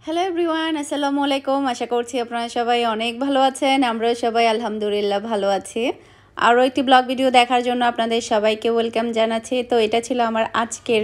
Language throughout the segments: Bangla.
হ্যালো এভরিওয়ান, আসসালামু আলাইকুম। আশা করছি আপনারা সবাই অনেক ভালো আছেন। আমরাও সবাই আলহামদুলিল্লাহ ভালো আছি। আরও একটি ব্লগ ভিডিও দেখার জন্য আপনাদের সবাইকে ওয়েলকাম জানাচ্ছি। তো এটা ছিল আমার আজকের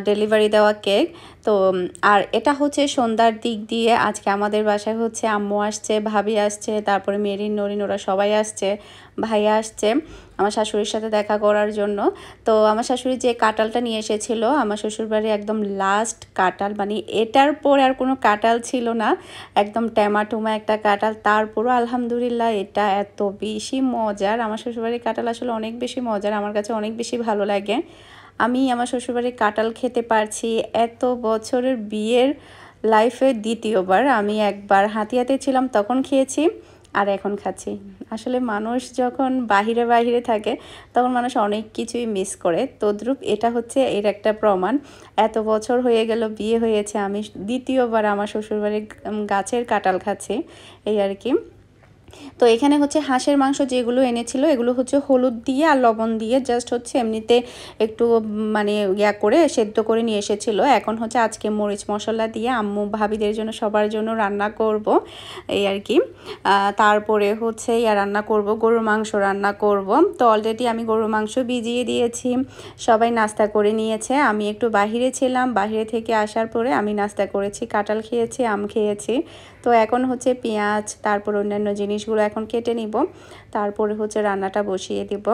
ডেলিভারি দেওয়া কেক। তো আর এটা হচ্ছে সন্ধ্যার দিক দিয়ে আজকে আমাদের বাসায় হচ্ছে আম্মু আসছে, ভাবি আসছে, তারপরে মেরিন নরিন ওরা সবাই আসছে, ভাইয়া আসছে আমার শাশুড়ির সাথে দেখা করার জন্য। তো আমার শাশুড়ি যে কাঁঠালটা নিয়ে এসেছিল আমার শ্বশুরবাড়ি একদম লাস্ট কাঁঠাল, মানে এটার পর আর কোনো কাঁঠাল ছিল না, একদম ট্যামাটুমা একটা কাঁঠাল। তারপরও আলহামদুলিল্লাহ এটা এত বেশি মজার। আমার শ্বশুরবাড়ির কাঁঠাল আসলে অনেক বেশি মজার, আমার কাছে অনেক বেশি ভালো লাগে। আমি আমার শ্বশুরবাড়ির কাঁঠাল খেতে পারছি এত বছরের বিয়ের লাইফে দ্বিতীয়বার। আমি একবার হাতিয়াতে ছিলাম তখন খেয়েছি, আর এখন খাচ্ছি। আসলে মানুষ যখন বাহিরে বাহিরে থাকে তখন মানুষ অনেক কিছুই মিস করে, তদ্রূপ এটা হচ্ছে এর একটা প্রমাণ। এত বছর হয়ে গেল বিয়ে হয়েছে, আমি দ্বিতীয়বার আমার শ্বশুরবাড়ির গাছের কাঁঠাল খাচ্ছি, এই আর কি। তো এখানে হচ্ছে হাঁসের মাংস যেগুলো এনেছিল এগুলো হচ্ছে হলুদ দিয়ে আর লবণ দিয়ে জাস্ট হচ্ছে এমনিতে একটু মানে করে সেদ্ধ করে নিয়ে এসেছিল। এখন হচ্ছে আজকে মরিচ মশলা দিয়ে আম্মু ভাবিদের জন্য সবার জন্য রান্না করব, এই আর কি। তারপরে হচ্ছে রান্না করব, গরুর মাংস রান্না করব। তো অলরেডি আমি গরুর মাংস ভিজিয়ে দিয়েছি, সবাই নাস্তা করে নিয়েছে। আমি একটু বাহিরে ছিলাম, বাহিরে থেকে আসার পরে আমি নাস্তা করেছি, কাঁঠাল খেয়েছি, আম খেয়েছি। তো এখন হচ্ছে পেঁয়াজ তারপর অন্যান্য জিনিসগুলো এখন কেটে নিব, তারপরে হচ্ছে রান্নাটা বসিয়ে দিব।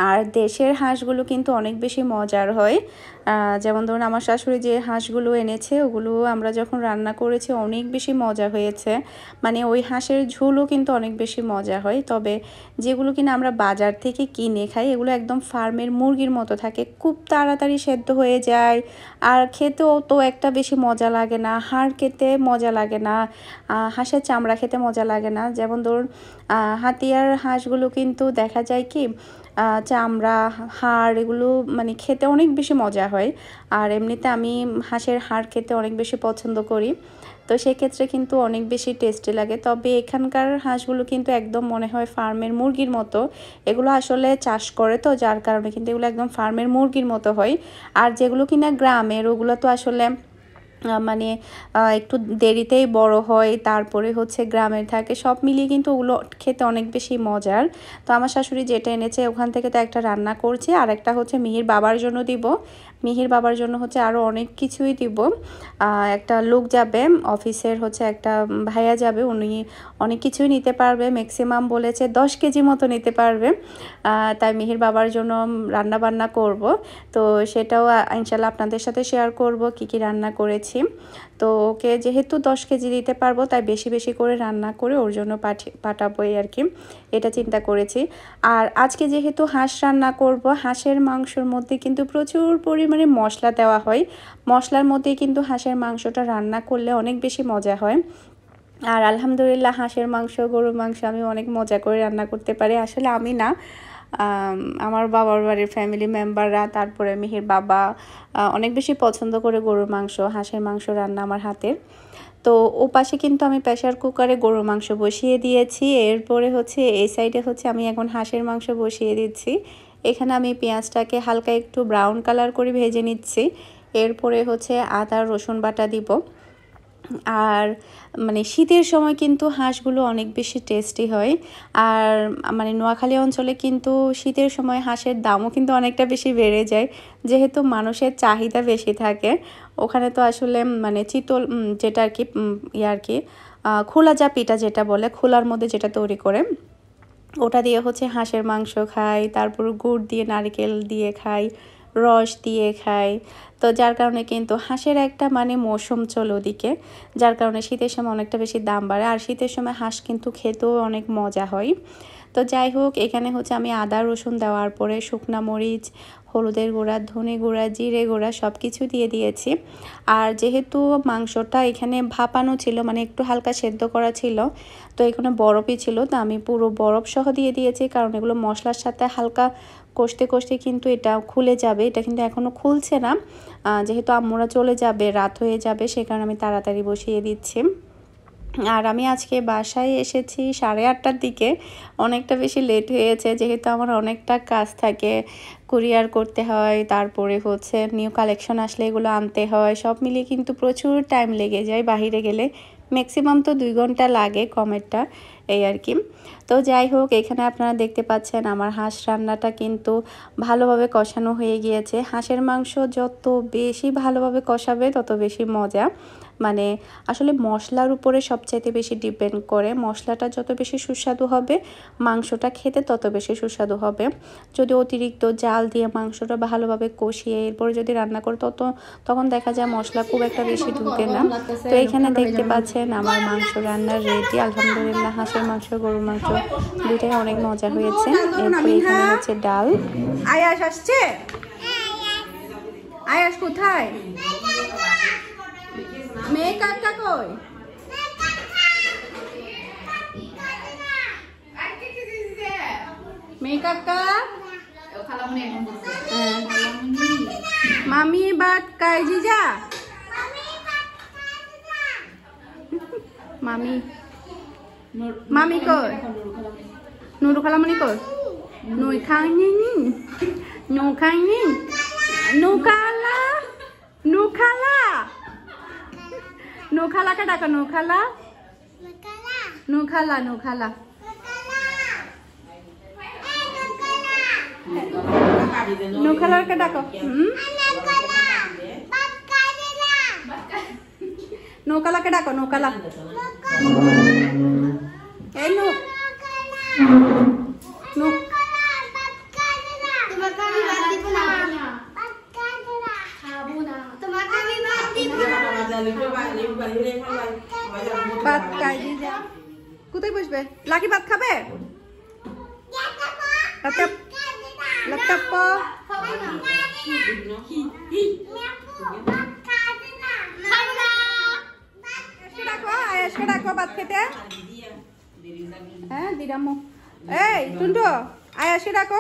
আর দেশের হাঁসগুলো কিন্তু অনেক বেশি মজার হয়। যেমন ধরুন আমার শাশুড়ি যে হাঁসগুলো এনেছে ওগুলো আমরা যখন রান্না করেছি অনেক বেশি মজা হয়েছে, মানে ওই হাঁসের ঝোলও কিন্তু অনেক বেশি মজা হয়। তবে যেগুলো কিনা আমরা বাজার থেকে কিনে খাই এগুলো একদম ফার্মের মুরগির মতো থাকে, খুব তাড়াতাড়ি সেদ্ধ হয়ে যায়, আর খেতেও তো একটা বেশি মজা লাগে না, হাড় খেতে মজা লাগে না, হাঁসের চামড়া খেতে মজা লাগে না। যেমন ধরুন হাতিয়ার হাঁসগুলো কিন্তু দেখা যায় কি চামড়া হাড় এগুলো মানে খেতে অনেক বেশি মজা হয়, আর এমনিতে আমি হাঁসের হাড় খেতে অনেক বেশি পছন্দ করি, তো সেক্ষেত্রে কিন্তু অনেক বেশি টেস্টি লাগে। তবে এখানকার হাঁসগুলো কিন্তু একদম মনে হয় ফার্মের মুরগির মতো, এগুলো আসলে চাষ করে তো যার কারণে কিন্তু এগুলো একদম ফার্মের মুরগির মতো হয়। আর যেগুলো কিনা গ্রামের ওগুলো তো আসলে মানে একটু দেরিতেই বড় হয়, তারপরে হচ্ছে গ্রামের থাকে, সব মিলিয়ে কিন্তু ওগুলো খেতে অনেক বেশি মজার। তো আমার শাশুড়ি যেটা এনেছে ওখান থেকে তো একটা রান্না করছি, আর একটা হচ্ছে মিহির বাবার জন্য দিব। মিহির বাবার জন্য হচ্ছে আরও অনেক কিছুই দিব। একটা লোক যাবে অফিসের, হচ্ছে একটা ভাইয়া যাবে, উনি অনেক কিছুই নিতে পারবে, ম্যাক্সিমাম বলেছে 10 কেজি মতো নিতে পারবে। তাই মিহির বাবার জন্য রান্না বান্না করব, তো সেটাও ইনশাল্লাহ আপনাদের সাথে শেয়ার করব কি কি রান্না করেছি। তো ওকে যেহেতু 10 কেজি দিতে পারবো তাই বেশি বেশি করে রান্না করে ওর জন্য পাঠাবো আর কি, এটা চিন্তা করেছি। আর আজকে যেহেতু হাঁস রান্না করব, হাঁসের মাংসর মধ্যে কিন্তু প্রচুর পরিমাণে মশলা দেওয়া হয়, মশলার মধ্যে কিন্তু হাঁসের মাংসটা রান্না করলে অনেক বেশি মজা হয়। আর আলহামদুলিল্লাহ হাঁসের মাংস গরুর মাংস আমি অনেক মজা করে রান্না করতে পারি। আসলে আমি না, আমার বাবার বাড়ির ফ্যামিলি মেম্বাররা তারপরে মিহির বাবা অনেক বেশি পছন্দ করে গরুর মাংস হাঁসের মাংস রান্না আমার হাতের। তো ও পাশে কিন্তু আমি প্রেশার কুকারে গরুর মাংস বসিয়ে দিয়েছি, এরপরে হচ্ছে এই সাইডে হচ্ছে আমি এখন হাঁসের মাংস বসিয়ে দিচ্ছি। এখানে আমি পেঁয়াজটাকে হালকা একটু ব্রাউন কালার করে ভেজে নিচ্ছি, এরপরে হচ্ছে আদা রসুন বাটা দিব। আর মানে শীতের সময় কিন্তু হাঁসগুলো অনেক বেশি টেস্টি হয়, আর মানে নোয়াখালী অঞ্চলে কিন্তু শীতের সময় হাঁসের দামও কিন্তু অনেকটা বেশি বেড়ে যায়, যেহেতু মানুষের চাহিদা বেশি থাকে। ওখানে তো আসলে মানে চিতল যেটা আর কি আর কি খোলা যা পিঠা যেটা বলে, খোলার মধ্যে যেটা তৈরি করে ওটা দিয়ে হচ্ছে হাঁসের মাংস খাই, তারপর গুড় দিয়ে নারকেল দিয়ে খাই, রস দিয়ে খাই। তো যার কারণে কিন্তু হাঁসের একটা মানে মৌসুম চলে ওদিকে, যার কারণে শীতের সময় অনেকটা বেশি দাম বাড়ে, আর শীতের সময় হাঁস কিন্তু খেতেও অনেক মজা হয়। তো যাই হোক এখানে হচ্ছে আমি আদা রসুন দেওয়ার পরে শুকনা মরিচ, হলুদের গুঁড়া, ধনে গুঁড়া, জিরে গুঁড়া সব কিছু দিয়ে দিয়েছি। আর যেহেতু মাংসটা এখানে ভাপানো ছিল, মানে একটু হালকা সেদ্ধ করা ছিল, তো এখানে বরফই ছিল, তো আমি পুরো বরফ সহ দিয়ে দিয়েছি, কারণ এগুলো মশলার সাথে হালকা কষতে কষতে কিন্তু এটা খুলে যাবে। এটা কিন্তু এখনও খুলছে না, যেহেতু আম্মুরা চলে যাবে রাত হয়ে যাবে, সে কারণে আমি তাড়াতাড়ি বসিয়ে দিচ্ছি। আর আমি আজকে বাসায় এসেছি 8:30টার দিকে। অনেকটা বেশি লেট হয়েছে যেহেতু আমার অনেকটা কাজ থাকে, কুরিয়ার করতে হয়, তারপরে হচ্ছে নিউ কালেকশন আসলে এগুলো আনতে হয়, সব মিলিয়ে কিন্তু প্রচুর টাইম লেগে যায় বাহিরে গেলে। ম্যাক্সিমাম তো 2 ঘন্টা লাগে কমেরটা, এই আর কি। তো যাই হোক, এখানে আপনারা দেখতে পাচ্ছেন আমার হাঁস রান্নাটা কিন্তু ভালোভাবে কষানো হয়ে গিয়েছে। হাঁসের মাংস যত বেশি ভালোভাবে কষাবে তত বেশি মজা। মানে আসলে মশলার উপরে সবচাইতে বেশি ডিপেন্ড করে। মশলাটা যত বেশি সুস্বাদু হবে, মাংসটা খেতে তত বেশি সুস্বাদু হবে। যদি অতিরিক্ত জাল দিয়ে মাংসটা ভালোভাবে কষিয়ে এরপরে যদি রান্না করে তখন দেখা যায় মশলা খুব একটা বেশি ঢুকে না। তো এখানে দেখতে পাচ্ছেন আমার মাংস রান্নার রেডি আলহামদুলিল্লাহ। হাঁসের মাংস, গরুর মাংস দুইটাই অনেক মজা হয়েছে। এরপরে এখানে হচ্ছে ডাল। আয়াস আসছে? আয়াস কোথায়? মেয়ে কাকা কই? মেয়ে কাকা মামি বাট কাই জিজা মামি মামি কই? নুরু খালামণি কই? নুই খাইনি নু খাইনি নু খালা নু খালা নু খালাকে ডাকো। নু খালা নু খালা নু খালা নু খালাকে ডাকো। নৌকালাকে ডাকো। নৌকালা এই নু নু ভাত খাই যা। কোথায় বসবে? লাকি ভাত খাবে? আয়াসকে ডাকো ভাত খেতে। হ্যাঁ দিদাম্মু। এই টুন্টু আয়াসকে ডাকো।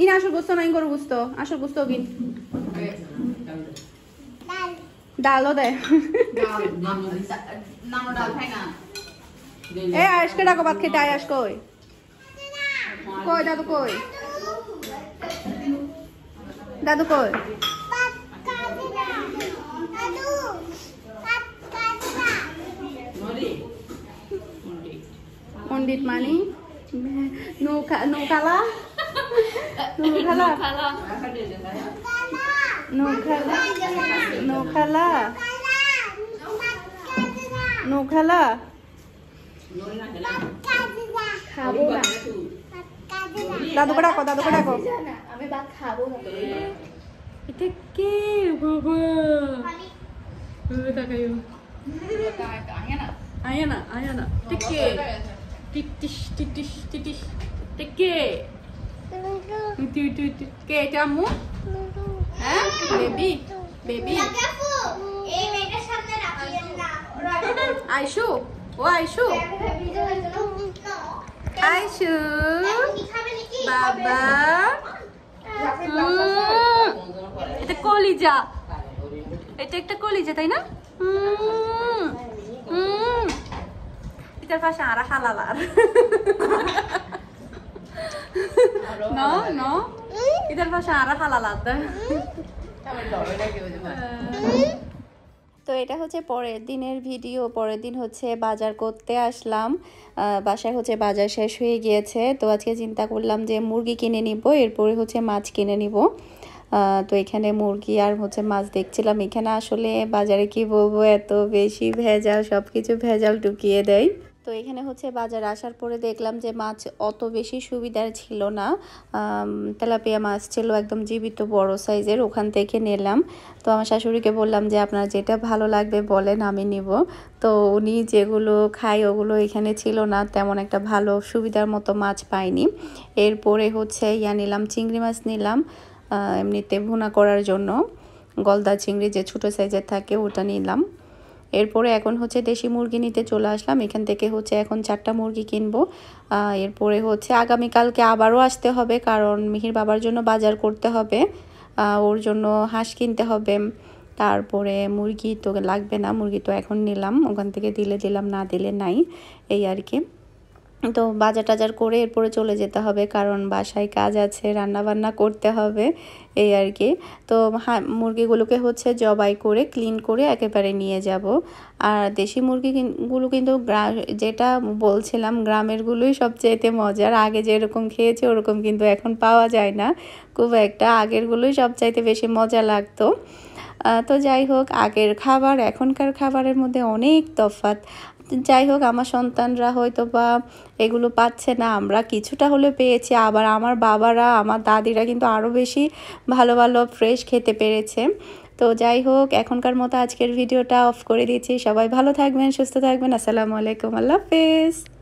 ইন আসল গুস্ত নাই গরু গুস্ত, আসল গুস্ত কিন। ডালও দেয়। এ আয়াসকে ডাকো ভাত খেতে। আয়াস কই? কই দাদু কই? দাদু কই? পণ্ডিত মানি নৌখালা নৌখালা নৌখালা নৌখালা নৌখালা খাবো না। দাদুকে ডাকো। দাদুকে ডাকো। আমি ভাত খাবো না। এটা কে বাবা? তাকাইও। আয়ানা আয়ানা টিকে টিটিশ টিটিশ টিটিশ টিকে কে এটা আম্মু? হ্যাঁ বেবি বেবি এই মেয়েটার সামনে রাখিয়েন না। আইশু ও আইশু আইশু বাবা এটা কলিজা, এটা একটা কলিজা তাই না? এটার পাশে আর হালালার ন ন এটার পাশে আর হালালার। তো এটা হচ্ছে পরের দিনের ভিডিও। পরের দিন হচ্ছে বাজার করতে আসলাম। বাসায় হচ্ছে বাজার শেষ হয়ে গিয়েছে, তো আজকে চিন্তা করলাম যে মুরগি কিনে নিব, এরপরে হচ্ছে মাছ কিনে নিব। তো এখানে মুরগি আর হচ্ছে মাছ দেখছিলাম। এখানে আসলে বাজারে কি বলবো, এত বেশি ভেজাল, সব কিছু ভেজাল ঢুকিয়ে দেয়। তো এখানে হচ্ছে বাজার আসার পরে দেখলাম যে মাছ অত বেশি সুবিধার ছিল না। তেলাপিয়া মাছ ছিল একদম জীবিত বড় সাইজের, ওখান থেকে নিলাম। তো আমার শাশুড়িকে বললাম যে আপনার যেটা ভালো লাগবে বলেন, আমি নিব। তো উনি যেগুলো খায় ওগুলো এখানে ছিল না, তেমন একটা ভালো সুবিধার মতো মাছ পাইনি। এরপরে হচ্ছে নিলাম চিংড়ি মাছ নিলাম এমনিতে ভুনা করার জন্য। গলদা চিংড়ি যে ছোটো সাইজের থাকে ওটা নিলাম। এরপরে এখন হচ্ছে দেশি মুরগি নিতে চলে আসলাম। এখান থেকে হচ্ছে এখন 4টা মুরগি কিনবো। এরপরে হচ্ছে আগামীকালকে আবারও আসতে হবে, কারণ মিহির বাবার জন্য বাজার করতে হবে, ওর জন্য হাঁস কিনতে হবে। তো তারপরে মুরগি তো লাগবে না, মুরগি তো এখন নিলাম, ওখান থেকে দিলে দিলাম, না দিলে নাই, এই আর কি। তো বাজার টাজার করে এরপরে চলে যেতে হবে, কারণ বাসায় কাজ আছে, রান্না বান্না করতে হবে, এই আর কি। তো মুরগিগুলোকে হচ্ছে জবাই করে ক্লিন করে একেবারে নিয়ে যাব। আর দেশি মুরগিগুলো কিন্তু যেটা বলছিলাম গ্রামেরগুলোই সবচেয়ে মজার। আগে যেরকম খেয়েছি ওরকম কিন্তু এখন পাওয়া যায় না খুব একটা, আগেরগুলোই সবচাইতে বেশি মজা লাগতো। তো যাই হোক, আগের খাবার এখনকার খাবারের মধ্যে অনেক তফাৎ। যাই হোক, আমার সন্তানরা হয়তো বা এগুলো পাচ্ছে না, আমরা কিছুটা হলে পেয়েছি, আবার আমার বাবারা আমার দাদিরা কিন্তু আরও বেশি ভালো ভালো ফ্রেশ খেতে পেরেছে। তো যাই হোক, এখনকার মতো আজকের ভিডিওটা অফ করে দিচ্ছি। সবাই ভালো থাকবেন, সুস্থ থাকবেন। আসসালামু আলাইকুম, আল্লাহ হাফেজ।